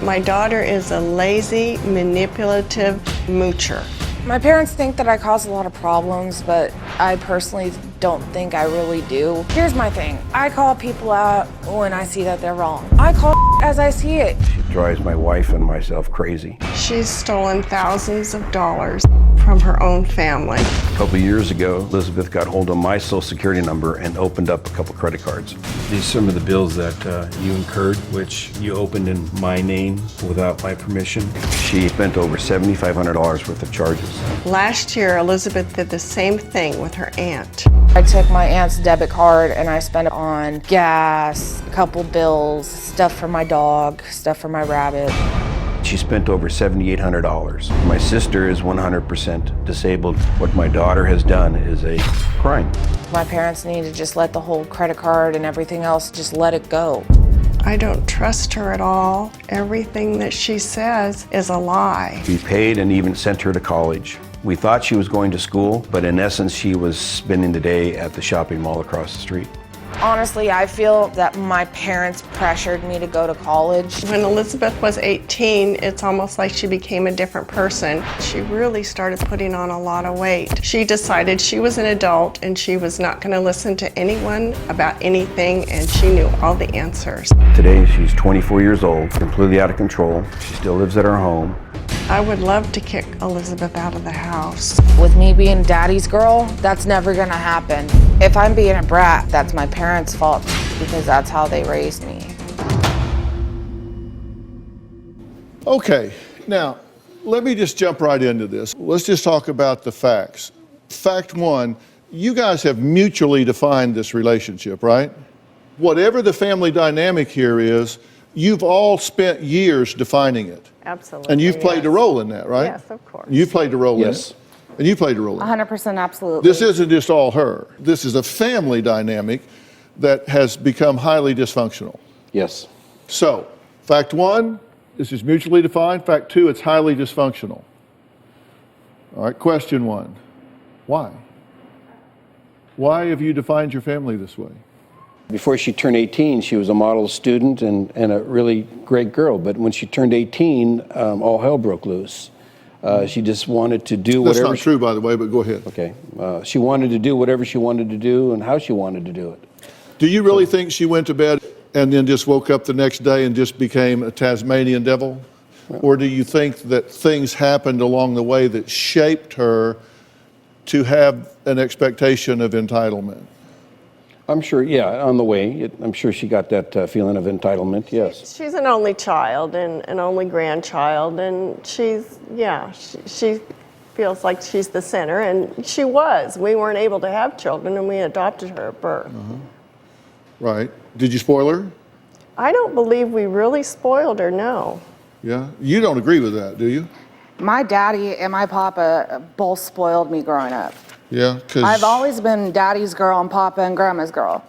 My daughter is a lazy, manipulative moocher. My parents think that I cause a lot of problems, but I personally don't think I really do. Here's my thing. I call people out when I see that they're wrong. I call as I see it. She drives my wife and myself crazy. She's stolen thousands of dollars from her own family. A couple of years ago, Elizabeth got hold of my social security number and opened up a couple credit cards. These are some of the bills that you incurred, which you opened in my name without my permission. She spent over $7,500 worth of charges. Last year, Elizabeth did the same thing with her aunt. I took my aunt's debit card and I spent it on gas, a couple bills, stuff for my dog, stuff for my rabbit. She spent over $7,800. My sister is 100% disabled. What my daughter has done is a crime. My parents need to just let the whole credit card and everything else, just let it go. I don't trust her at all. Everything that she says is a lie. We paid and even sent her to college. We thought she was going to school, but in essence, she was spending the day at the shopping mall across the street. Honestly, I feel that my parents pressured me to go to college. When Elizabeth was 18, it's almost like she became a different person. She really started putting on a lot of weight. She decided she was an adult and she was not going to listen to anyone about anything, and she knew all the answers. Today, she's 24 years old, completely out of control. She still lives at her home. I would love to kick Elizabeth out of the house. With me being daddy's girl, that's never gonna happen. If I'm being a brat, that's my parents' fault because that's how they raised me. Okay, now, let me just jump right into this. Let's just talk about the facts. Fact one, you guys have mutually defined this relationship, right? Whatever the family dynamic here is, you've all spent years defining it. Absolutely. And you've played a role in that, right? Yes, of course. You've played a role Yes. in it. And you played a role in it. 100% absolutely. This isn't just all her. This is a family dynamic that has become highly dysfunctional. Yes. So, fact one, this is mutually defined. Fact two, it's highly dysfunctional. All right, question one, why? Why have you defined your family this way? Before she turned 18, she was a model student and a really great girl. But when she turned 18, all hell broke loose. She just wanted to do That's whatever. not true, by the way, but go ahead. Okay. She wanted to do whatever she wanted to do and how she wanted to do it. Do you really think she went to bed and then just woke up the next day and just became a Tasmanian devil? Or do you think that things happened along the way that shaped her to have an expectation of entitlement? I'm sure, yeah, on the way. I'm sure she got that feeling of entitlement, yes. She's an only child and an only grandchild, and she feels like she's the center, and she was. We weren't able to have children, and we adopted her at birth. Right. Did you spoil her? I don't believe we really spoiled her, no. Yeah. You don't agree with that, do you? My daddy and my papa both spoiled me growing up. Yeah, because I've always been daddy's girl and papa and grandma's girl.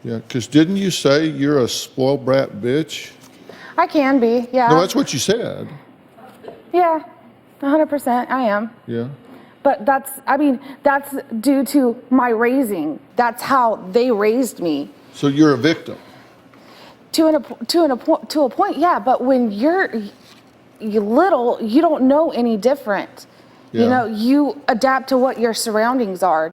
yeah, 'cause didn't you say you're a spoiled brat bitch? I can be, yeah. No, that's what you said. Yeah, 100% I am. Yeah. But that's due to my raising. That's how they raised me. So you're a victim. To a point, yeah. But when you're little, you don't know any different. Yeah. You know, you adapt to what your surroundings are.